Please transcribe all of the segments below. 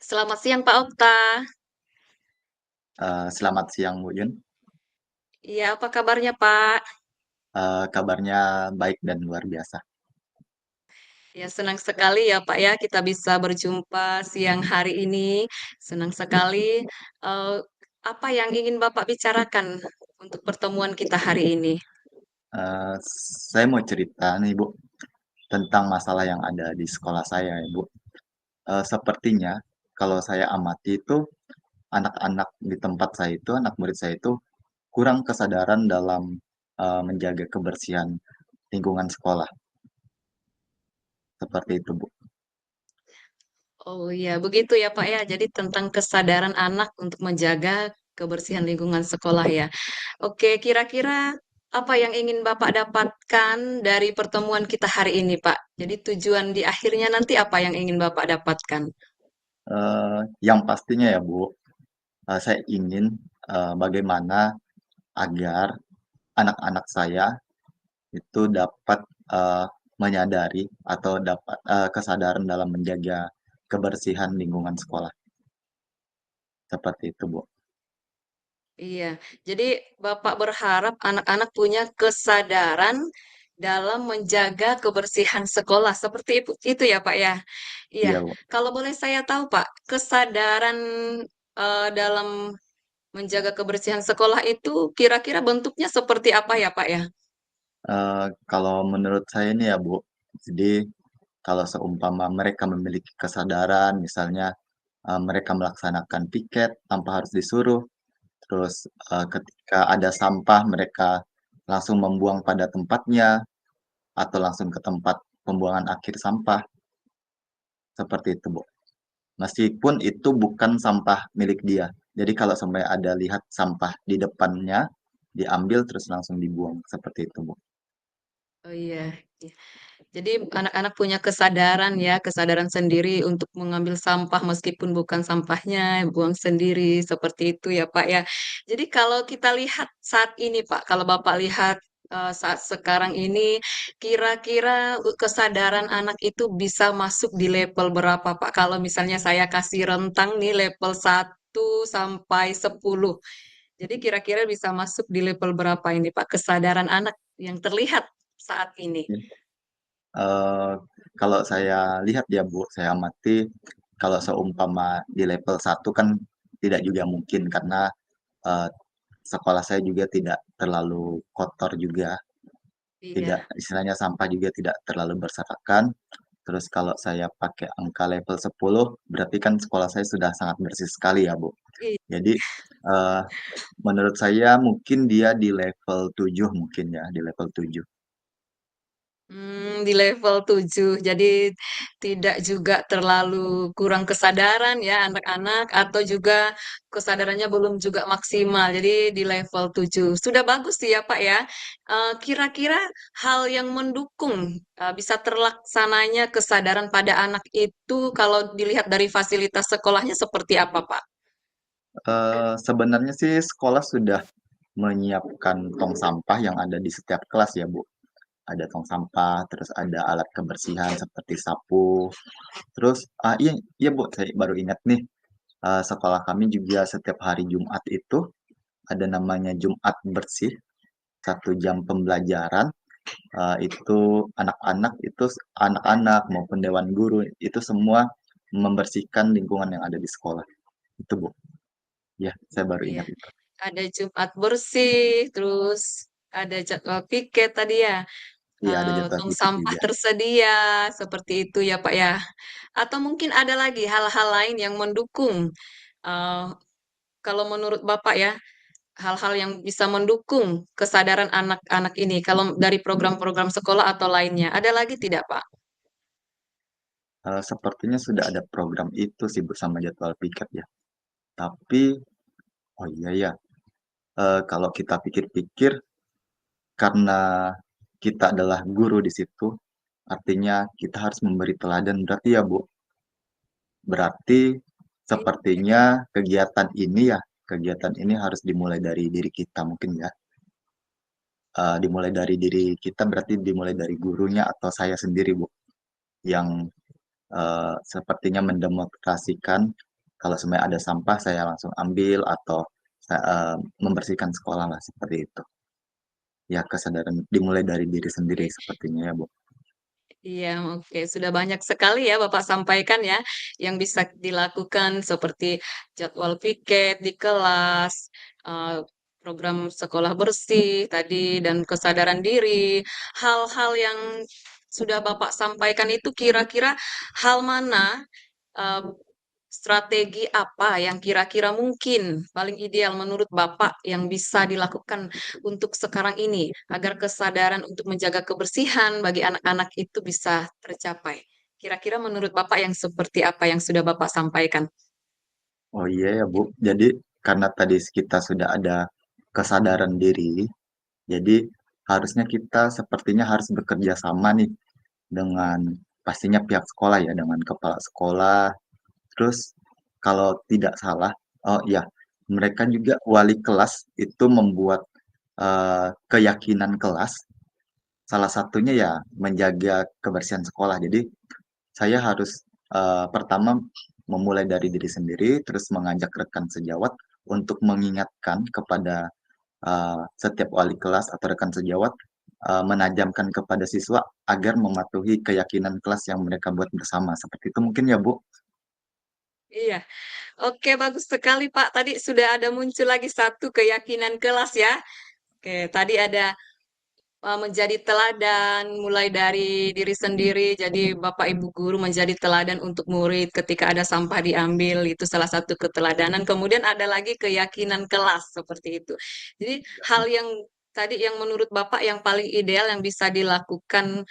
Selamat siang Pak Okta. Selamat siang Bu Yun. Iya, apa kabarnya Pak? Kabarnya baik dan luar biasa. Ya, senang sekali ya Pak ya kita bisa berjumpa siang hari ini. Senang sekali. Eh, apa yang ingin Bapak bicarakan untuk pertemuan kita hari ini? Eh, saya mau cerita nih Bu tentang masalah yang ada di sekolah saya ya Bu. Sepertinya kalau saya amati itu anak-anak di tempat saya itu, anak murid saya itu kurang kesadaran dalam menjaga kebersihan lingkungan sekolah. Seperti itu Bu. Oh iya, begitu ya Pak ya. Jadi tentang kesadaran anak untuk menjaga kebersihan lingkungan sekolah ya. Oke, kira-kira apa yang ingin Bapak dapatkan dari pertemuan kita hari ini, Pak? Jadi tujuan di akhirnya nanti apa yang ingin Bapak dapatkan? Yang pastinya ya Bu, saya ingin bagaimana agar anak-anak saya itu dapat, menyadari atau dapat, kesadaran dalam menjaga kebersihan lingkungan sekolah, seperti itu, Bu. Iya, jadi Bapak berharap anak-anak punya kesadaran dalam menjaga kebersihan sekolah. Seperti itu ya, Pak ya. Iya, Iya, Bu. kalau boleh saya tahu, Pak, kesadaran dalam menjaga kebersihan sekolah itu kira-kira bentuknya seperti apa ya, Pak ya? Kalau menurut saya ini ya, Bu, jadi kalau seumpama mereka memiliki kesadaran misalnya, mereka melaksanakan piket tanpa harus disuruh, terus, ketika ada sampah mereka langsung membuang pada tempatnya atau langsung ke tempat pembuangan akhir sampah, seperti itu, Bu. Meskipun itu bukan sampah milik dia. Jadi kalau sampai ada lihat sampah di depannya, diambil terus langsung dibuang, seperti itu, Bu. Oh iya. Iya. Jadi anak-anak punya kesadaran ya, kesadaran sendiri untuk mengambil sampah meskipun bukan sampahnya, buang sendiri, seperti itu ya Pak ya. Jadi kalau kita lihat saat ini Pak, kalau Bapak lihat saat sekarang ini, kira-kira kesadaran anak itu bisa masuk di level berapa Pak? Kalau misalnya saya kasih rentang nih level 1 sampai 10. Jadi kira-kira bisa masuk di level berapa ini Pak, kesadaran anak yang terlihat saat ini? Ya. Eh, Kalau saya lihat ya, Bu, saya amati, kalau seumpama di level 1 kan tidak juga mungkin karena eh, sekolah saya juga tidak terlalu kotor juga, tidak Iya. istilahnya sampah juga tidak terlalu berserakan. Terus kalau saya pakai angka level 10, berarti kan sekolah saya sudah sangat bersih sekali ya, Bu. Iya. Jadi, eee, menurut saya mungkin dia di level 7 mungkin ya, di level 7. Di level 7. Jadi tidak juga terlalu kurang kesadaran ya anak-anak atau juga kesadarannya belum juga maksimal. Jadi di level 7. Sudah bagus sih ya Pak ya. Kira-kira hal yang mendukung bisa terlaksananya kesadaran pada anak itu kalau dilihat dari fasilitas sekolahnya seperti apa Pak? Sebenarnya sih sekolah sudah menyiapkan tong sampah yang ada di setiap kelas ya, Bu. Ada tong sampah, terus ada alat kebersihan seperti sapu, terus iya iya, Bu, saya baru ingat nih, sekolah kami juga setiap hari Jumat itu ada namanya Jumat Bersih, 1 jam pembelajaran. Itu anak-anak maupun dewan guru itu semua membersihkan lingkungan yang ada di sekolah. Itu, Bu. Ya, saya baru Iya. ingat itu. Ada Jumat bersih, terus ada jadwal piket tadi ya. Iya, ada jadwal Tong pikir sampah juga. tersedia, seperti itu ya Pak ya. Atau mungkin ada lagi hal-hal lain yang mendukung, eee, kalau menurut Bapak ya, hal-hal yang bisa mendukung kesadaran anak-anak ini, kalau dari program-program sekolah atau lainnya, ada lagi tidak Pak? Sepertinya sudah ada program itu sih, Bu, sama jadwal piket ya. Tapi oh iya ya, kalau kita pikir-pikir karena kita adalah guru di situ, artinya kita harus memberi teladan berarti ya, Bu? Berarti Iya. sepertinya kegiatan ini harus dimulai dari diri kita mungkin ya. Dimulai dari diri kita berarti dimulai dari gurunya atau saya sendiri, Bu, yang sepertinya mendemonstrasikan kalau sebenarnya ada sampah saya langsung ambil atau membersihkan sekolah lah seperti itu. Ya kesadaran dimulai dari diri sendiri Oke. sepertinya ya Bu. Iya, oke. Sudah banyak sekali ya Bapak sampaikan ya, yang bisa dilakukan seperti jadwal piket di kelas, eh, program sekolah bersih tadi, dan kesadaran diri. Hal-hal yang sudah Bapak sampaikan itu kira-kira hal mana, eh, strategi apa yang kira-kira mungkin paling ideal menurut Bapak yang bisa dilakukan untuk sekarang ini agar kesadaran untuk menjaga kebersihan bagi anak-anak itu bisa tercapai. Kira-kira menurut Bapak yang seperti apa yang sudah Bapak sampaikan? Oh iya ya Bu. Jadi karena tadi kita sudah ada kesadaran diri, jadi harusnya kita sepertinya harus bekerja sama nih dengan pastinya pihak sekolah ya, dengan kepala sekolah. Terus kalau tidak salah, oh iya, mereka juga wali kelas itu membuat keyakinan kelas. Salah satunya ya menjaga kebersihan sekolah. Jadi saya harus pertama memulai dari diri sendiri, terus mengajak rekan sejawat untuk mengingatkan kepada setiap wali kelas atau rekan sejawat menajamkan kepada siswa agar mematuhi keyakinan kelas yang mereka buat bersama. Seperti itu mungkin ya, Bu? Iya, oke bagus sekali Pak. Tadi sudah ada muncul lagi satu keyakinan kelas ya. Oke, tadi ada menjadi teladan mulai dari diri sendiri. Jadi Bapak Ibu guru menjadi teladan untuk murid ketika ada sampah diambil, itu salah satu keteladanan. Kemudian ada lagi keyakinan kelas seperti itu. Jadi Iya, hal Bu. yang tadi yang menurut Bapak yang paling ideal yang bisa dilakukan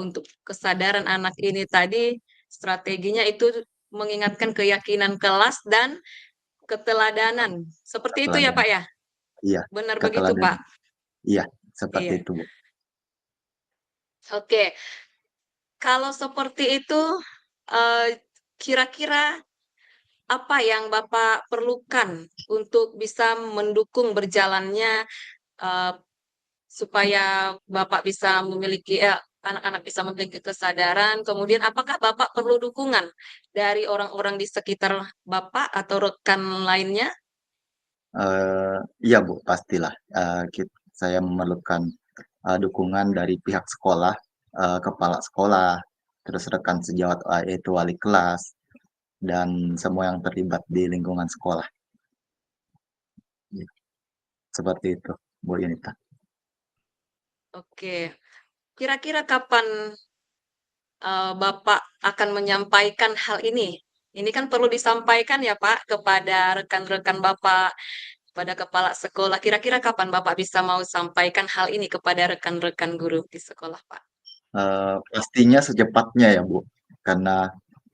untuk kesadaran anak ini tadi strateginya itu mengingatkan keyakinan kelas dan keteladanan. Seperti itu ya Keteladanan. Pak ya? Iya, Benar begitu Pak? keteladanan. Iya, seperti Iya. itu, Bu. Oke, kalau seperti itu, eh, kira-kira apa yang Bapak perlukan untuk bisa mendukung berjalannya eh, supaya Bapak bisa memiliki, anak-anak bisa memiliki kesadaran. Kemudian, apakah Bapak perlu dukungan dari orang-orang di sekitar Bapak atau rekan lainnya? Iya, Bu, pastilah. Saya memerlukan dukungan dari pihak sekolah, kepala sekolah, terus rekan sejawat yaitu wali kelas, dan semua yang terlibat di lingkungan sekolah. Iya, seperti itu, Bu Yunita. Oke, kira-kira kapan Bapak akan menyampaikan hal ini? Ini kan perlu disampaikan ya Pak kepada rekan-rekan Bapak, pada kepala sekolah. Kira-kira kapan Bapak bisa mau sampaikan hal ini kepada rekan-rekan guru di sekolah, Pak? Pastinya secepatnya ya, Bu. Karena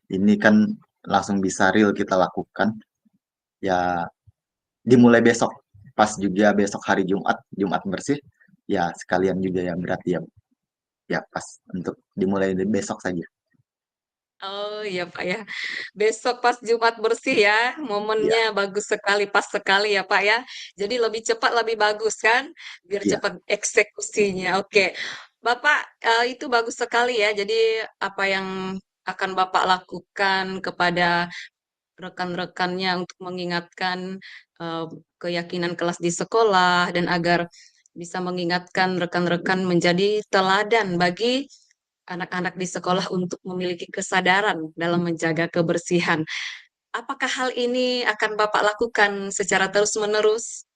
ini kan langsung bisa real kita lakukan. Ya, dimulai besok. Pas juga besok hari Jumat, Jumat bersih. Ya, sekalian juga ya berarti ya, Bu. Ya, pas untuk dimulai besok saja. Oh iya Pak ya. Besok pas Jumat bersih ya, Ya, momennya bagus sekali, pas sekali ya Pak ya. Jadi lebih cepat lebih bagus kan, biar iya, cepat eksekusinya. Oke, Bapak itu bagus sekali ya. Jadi apa yang akan Bapak lakukan kepada rekan-rekannya untuk mengingatkan eh, keyakinan kelas di sekolah dan agar bisa mengingatkan rekan-rekan menjadi teladan bagi anak-anak di sekolah untuk memiliki kesadaran dalam menjaga kebersihan. Apakah hal ini akan Bapak lakukan secara terus-menerus?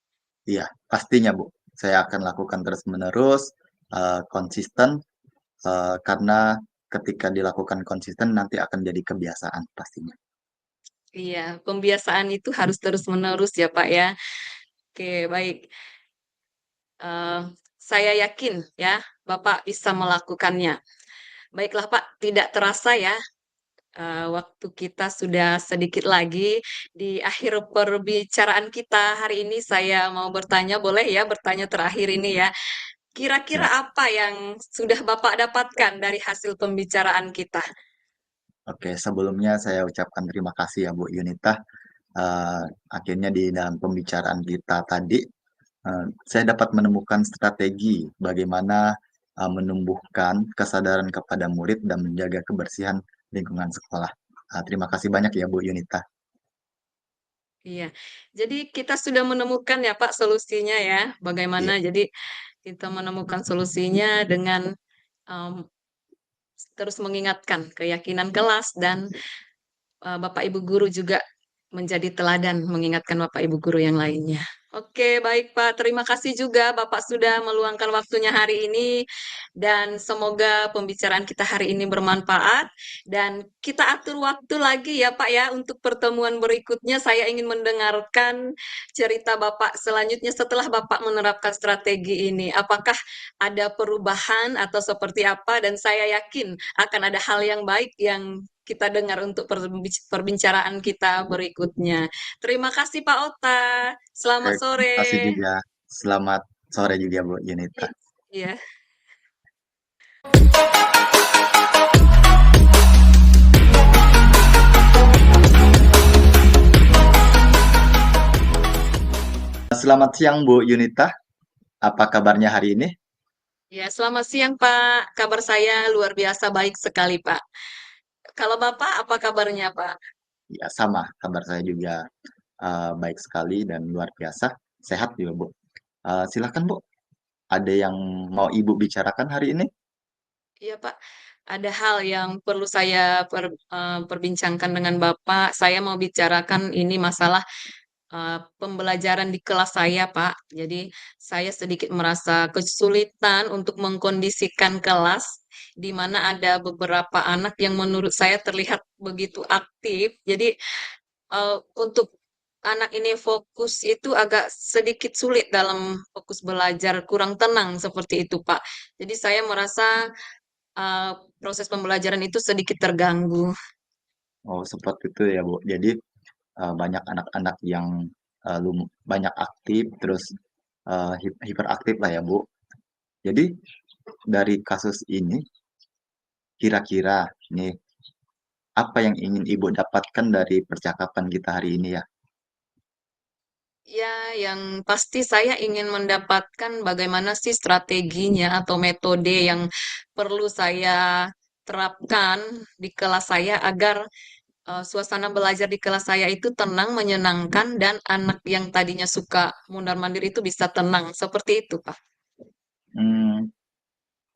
iya, pastinya, Bu. Saya akan lakukan terus-menerus, konsisten, karena ketika dilakukan konsisten nanti akan jadi kebiasaan pastinya. Iya, pembiasaan itu harus terus-menerus ya Pak ya. Oke, baik. Eh, saya yakin ya Bapak bisa melakukannya. Baiklah Pak, tidak terasa ya, waktu kita sudah sedikit lagi di akhir perbicaraan kita hari ini. Saya mau bertanya, boleh ya bertanya terakhir ini ya. Kira-kira Ya, apa yang sudah Bapak dapatkan dari hasil pembicaraan kita? oke. Sebelumnya saya ucapkan terima kasih ya Bu Yunita. Eh, Akhirnya di dalam pembicaraan kita tadi, saya dapat menemukan strategi bagaimana menumbuhkan kesadaran kepada murid dan menjaga kebersihan lingkungan sekolah. Terima kasih banyak ya Bu Yunita. Iya. Jadi kita sudah menemukan ya Pak solusinya ya. Iya, Bagaimana jadi kita menemukan solusinya dengan em, terus mengingatkan keyakinan kelas dan Bapak Ibu guru juga menjadi teladan mengingatkan Bapak Ibu guru yang lainnya. Oke, baik Pak. Terima kasih juga Bapak sudah meluangkan waktunya hari ini dan semoga pembicaraan kita hari ini bermanfaat dan kita atur waktu lagi ya Pak ya untuk pertemuan berikutnya. Saya ingin mendengarkan cerita Bapak selanjutnya setelah Bapak menerapkan strategi ini. Apakah ada perubahan atau seperti apa dan saya yakin akan ada hal yang baik yang kita dengar untuk perbincangan kita berikutnya. Terima kasih Pak Ota. oke, Selamat terima kasih sore. juga. Selamat sore juga Bu Yunita. Iya. Selamat siang Bu Yunita. Apa kabarnya hari ini? Ya, selamat siang Pak. Kabar saya luar biasa baik sekali Pak. Kalau Bapak apa kabarnya Pak? Ya, sama. Kabar saya juga baik sekali dan luar biasa. Sehat juga Bu. Silakan Bu. Ada yang mau Ibu bicarakan hari ini? Iya Pak. Ada hal yang perlu saya perbincangkan dengan Bapak. Saya mau bicarakan ini masalah pembelajaran di kelas saya, Pak. Jadi saya sedikit merasa kesulitan untuk mengkondisikan kelas, di mana ada beberapa anak yang menurut saya terlihat begitu aktif. Jadi untuk anak ini fokus itu agak sedikit sulit dalam fokus belajar, kurang tenang seperti itu, Pak. Jadi saya merasa uh, proses pembelajaran itu sedikit terganggu. Oh, seperti itu ya Bu. Jadi banyak anak-anak yang banyak aktif, terus hiperaktif lah ya Bu. Jadi dari kasus ini, kira-kira nih, apa yang ingin Ibu dapatkan dari percakapan kita hari ini ya? Ya, yang pasti saya ingin mendapatkan bagaimana sih strateginya atau metode yang perlu saya terapkan di kelas saya agar suasana belajar di kelas saya itu tenang, menyenangkan, dan anak yang tadinya suka mundar-mandir itu bisa tenang. Seperti itu, Pak. Hmm,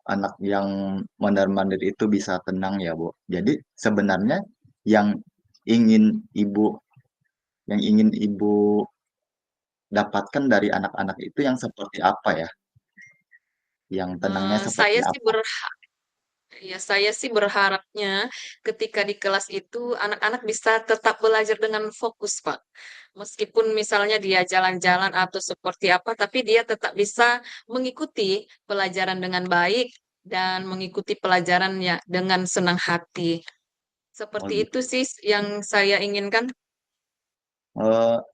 anak yang mondar-mandir itu bisa tenang ya, Bu. Jadi sebenarnya yang ingin Ibu Ibu dapatkan dari anak-anak itu yang seperti apa ya? Yang tenangnya seperti Saya sih apa? Ya, saya sih berharapnya ketika di kelas itu anak-anak bisa tetap belajar dengan fokus, Pak. Meskipun misalnya dia jalan-jalan atau seperti apa, tapi dia tetap bisa mengikuti pelajaran dengan baik dan mengikuti pelajarannya dengan senang hati. Oh Seperti itu gitu. sih yang saya inginkan.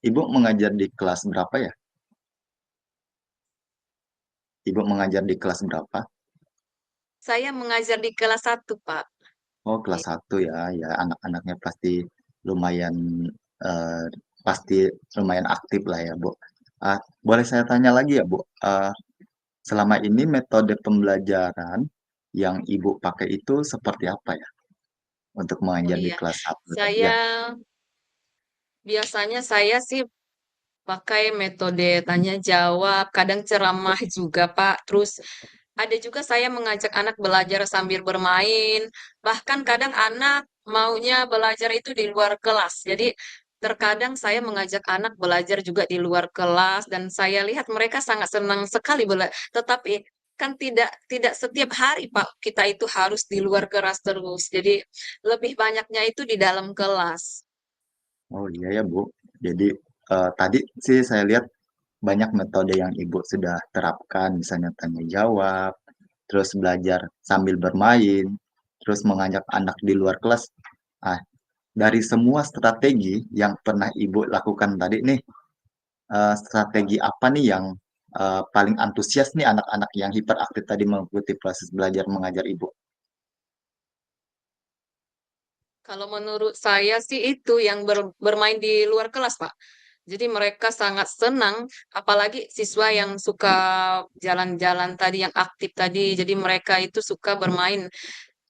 Ibu mengajar di kelas berapa ya? Ibu mengajar di kelas berapa? Saya mengajar di kelas satu, Pak. Oh, kelas satu ya. Ya, anak-anaknya lumayan eh, pasti lumayan aktif lah ya, Bu. Boleh saya tanya lagi ya, Bu? Selama ini metode pembelajaran yang Ibu pakai itu seperti apa ya untuk Oh mengajar di iya, kelas satu tadi saya ya? biasanya saya sih pakai metode tanya jawab, kadang ceramah juga, Pak. Terus ada juga saya mengajak anak belajar sambil bermain. Bahkan kadang anak maunya belajar itu di luar kelas. Jadi terkadang saya mengajak anak belajar juga di luar kelas dan saya lihat mereka sangat senang sekali belajar. Tetapi kan tidak setiap hari Pak kita itu harus di luar kelas terus. Jadi lebih banyaknya itu di dalam kelas. Oh iya ya, Bu. Jadi tadi sih saya lihat banyak metode yang Ibu sudah terapkan, misalnya tanya jawab, terus belajar sambil bermain, terus mengajak anak di luar kelas. Ah, dari semua strategi yang pernah Ibu lakukan tadi nih, strategi apa nih yang paling antusias nih anak-anak yang hiperaktif tadi mengikuti proses belajar mengajar Ibu? Kalau menurut saya sih itu yang bermain di luar kelas, Pak. Jadi mereka sangat senang, apalagi siswa yang suka jalan-jalan tadi, yang aktif tadi. Jadi mereka itu suka bermain.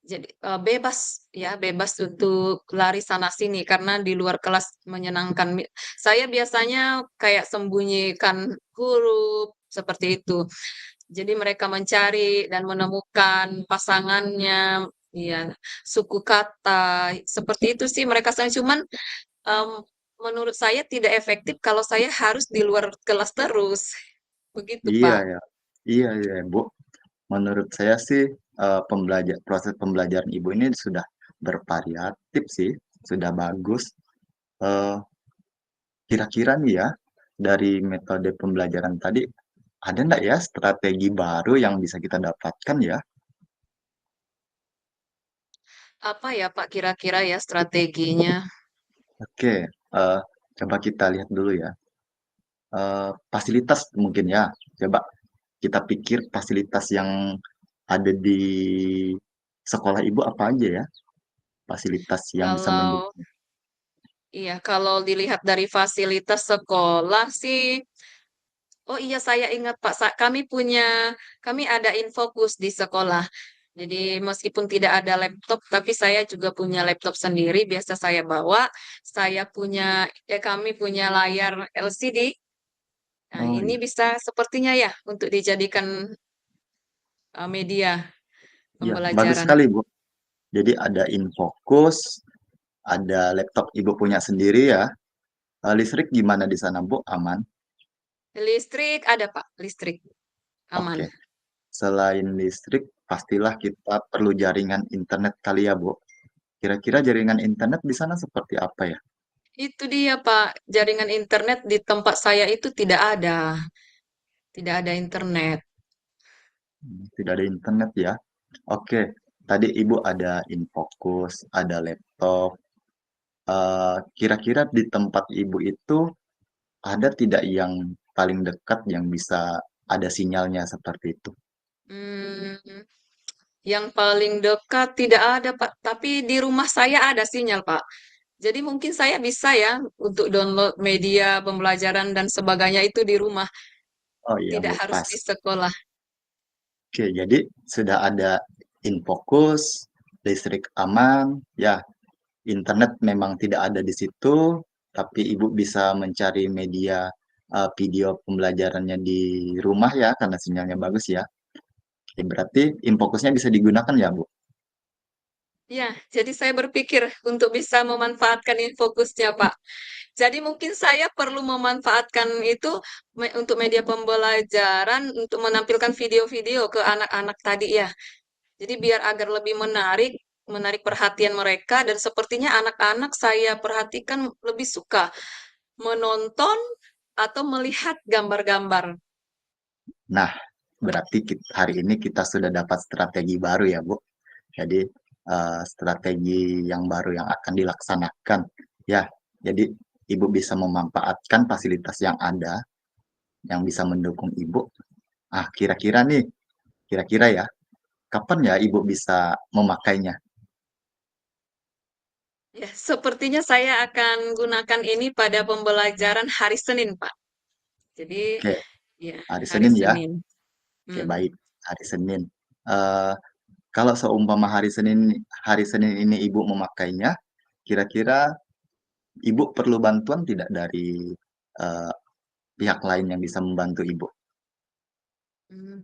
Jadi, bebas ya, bebas untuk lari sana sini karena di luar kelas menyenangkan. Saya biasanya kayak sembunyikan huruf, seperti itu. Jadi mereka mencari dan menemukan pasangannya, iya, suku kata, seperti itu sih mereka cuman, mmm, menurut saya tidak efektif kalau saya harus di luar kelas terus, begitu, Iya Pak. ya, iya iya Bu. Menurut saya sih proses pembelajaran Ibu ini sudah bervariatif sih, sudah bagus. Eh, Kira-kira nih ya, dari metode pembelajaran tadi, ada nggak ya strategi baru yang bisa kita dapatkan ya? Apa ya, Pak, kira-kira ya strateginya? Oke, coba kita lihat dulu ya. Fasilitas mungkin ya. Coba kita pikir fasilitas yang ada di sekolah Ibu apa aja ya? Fasilitas yang bisa Kalau mendukung. iya, kalau dilihat dari fasilitas sekolah sih, oh iya saya ingat Pak, kami ada Infokus di sekolah. Jadi meskipun tidak ada laptop, tapi saya juga punya laptop sendiri, biasa saya bawa. Kami punya layar LCD. Nah, Oh ini iya, bisa sepertinya ya untuk dijadikan media iya bagus pembelajaran. sekali Bu. Jadi ada Infokus, ada laptop Ibu punya sendiri ya. Listrik gimana di sana Bu? Aman? Listrik ada Pak, listrik aman. Oke. Selain listrik, pastilah kita perlu jaringan internet kali ya Bu. Kira-kira jaringan internet di sana seperti apa ya? Itu dia Pak, jaringan internet di tempat saya itu tidak ada. Tidak ada internet. Tidak ada internet ya. Oke, tadi Ibu ada Infokus, ada laptop. Kira-kira di tempat Ibu itu ada tidak yang paling dekat yang bisa ada sinyalnya seperti itu? Hmm, yang paling dekat tidak ada, Pak. Tapi di rumah saya ada sinyal, Pak. Jadi mungkin saya bisa ya untuk download media pembelajaran dan sebagainya itu di rumah, Oh iya tidak Bu, harus pas. di sekolah. Oke, jadi sudah ada Infokus, listrik aman, ya internet memang tidak ada di situ, tapi Ibu bisa mencari media video pembelajarannya di rumah ya, karena sinyalnya bagus ya. Oke, berarti Infokusnya bisa digunakan ya Bu? Ya, jadi saya berpikir untuk bisa memanfaatkan fokusnya, Pak. Jadi mungkin saya perlu memanfaatkan itu untuk media pembelajaran untuk menampilkan video-video ke anak-anak tadi ya. Jadi biar agar lebih menarik, menarik perhatian mereka dan sepertinya anak-anak saya perhatikan lebih suka menonton atau melihat gambar-gambar. Nah, berarti hari ini kita sudah dapat strategi baru ya Bu. Jadi strategi yang baru yang akan dilaksanakan. Ya, jadi Ibu bisa memanfaatkan fasilitas yang ada, yang bisa mendukung Ibu. Ah, kira-kira ya, kapan ya Ibu bisa memakainya? Ya, sepertinya saya akan gunakan ini pada pembelajaran hari Senin, Pak. Jadi, Oke, ya, hari hari Senin ya. Senin. Oke, Hmm. baik. Hari Senin. Eh, Kalau seumpama hari Senin ini Ibu memakainya, kira-kira Ibu perlu bantuan tidak dari eh, pihak lain yang bisa membantu Ibu? Hmm.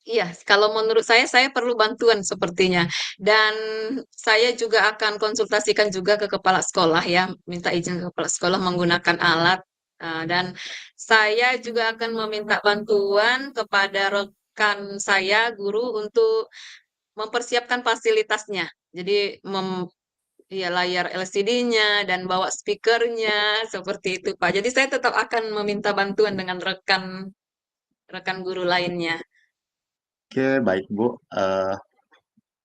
Iya, kalau menurut saya perlu bantuan sepertinya. Dan saya juga akan konsultasikan juga ke kepala sekolah ya, minta izin ke kepala sekolah menggunakan alat. Dan saya juga akan meminta bantuan kepada rekan saya, guru, untuk mempersiapkan fasilitasnya. Jadi, ya, layar LCD-nya dan bawa speakernya, seperti itu Pak. Jadi saya tetap akan meminta bantuan dengan rekan rekan guru lainnya. Oke, baik Bu.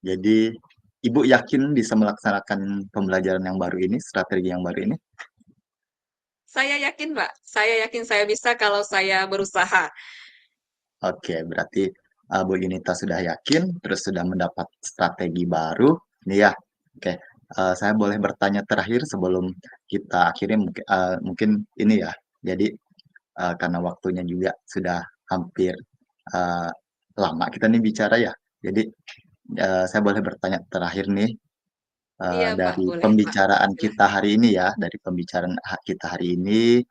Jadi Ibu yakin bisa melaksanakan pembelajaran yang baru ini, strategi yang baru ini? Saya yakin, Pak. Saya yakin saya bisa kalau saya berusaha. Oke, berarti Bu Yunita sudah yakin, terus sudah mendapat strategi baru. Nih ya, oke. Saya boleh bertanya terakhir sebelum kita akhiri mungkin ini ya. Jadi karena waktunya juga sudah hampir eh, lama kita nih bicara ya. Jadi Saya boleh bertanya terakhir nih, Iya Pak, dari boleh Pak. pembicaraan kita Silahkan. hari ini ya, dari pembicaraan kita hari ini,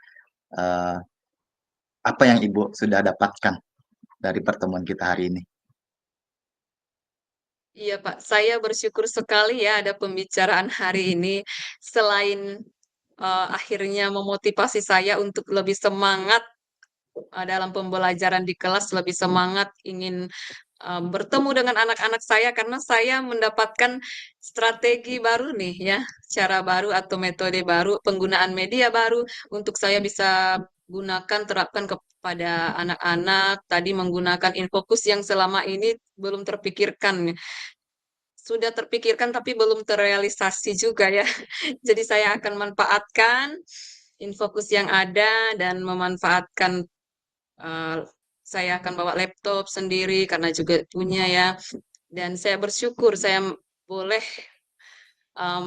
eee, apa yang Ibu sudah dapatkan dari pertemuan kita hari ini? Iya Pak, saya bersyukur sekali ya ada pembicaraan hari ini. Selain akhirnya memotivasi saya untuk lebih semangat dalam pembelajaran di kelas, lebih semangat ingin bertemu dengan anak-anak saya karena saya mendapatkan strategi baru nih ya, cara baru atau metode baru, penggunaan media baru untuk saya bisa gunakan terapkan kepada anak-anak. Tadi menggunakan infokus yang selama ini belum terpikirkan, sudah terpikirkan tapi belum terrealisasi juga ya. Jadi saya akan manfaatkan infokus yang ada dan memanfaatkan eh, saya akan bawa laptop sendiri karena juga punya ya. Dan saya bersyukur saya boleh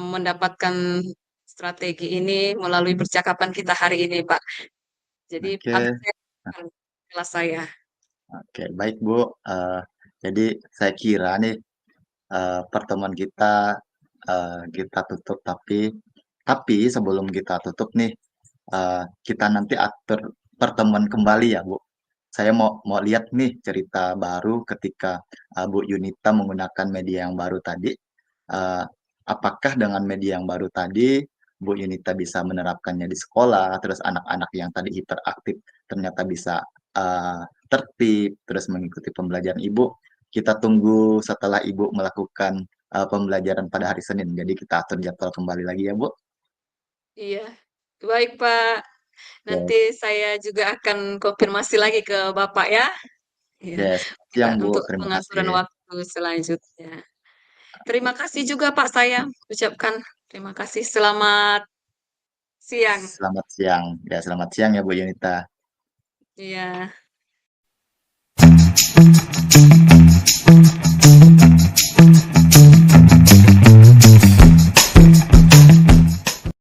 mendapatkan strategi ini melalui percakapan kita hari ini, Pak. Jadi Oke. saya akan kelas saya. Oke, baik Bu. Jadi saya kira nih, pertemuan kita, kita tutup, tapi sebelum kita tutup nih, kita nanti atur pertemuan kembali ya Bu. Saya mau mau lihat nih cerita baru ketika, Bu Yunita menggunakan media yang baru tadi, eee, apakah dengan media yang baru tadi, Bu Yunita bisa menerapkannya di sekolah, terus anak-anak yang tadi hiperaktif ternyata bisa, tertib, terus mengikuti pembelajaran Ibu. Kita tunggu setelah Ibu melakukan, pembelajaran pada hari Senin. Jadi kita atur jadwal kembali lagi ya, Bu. Iya, baik Pak. Oke Nanti saya juga akan konfirmasi lagi ke Bapak ya. Iya, oke, selamat kita siang, Bu. untuk Terima pengaturan kasih. waktu selanjutnya. Terima kasih juga Pak saya ucapkan terima kasih. Selamat siang. Selamat siang. Ya, selamat siang ya, Bu Yunita. Iya.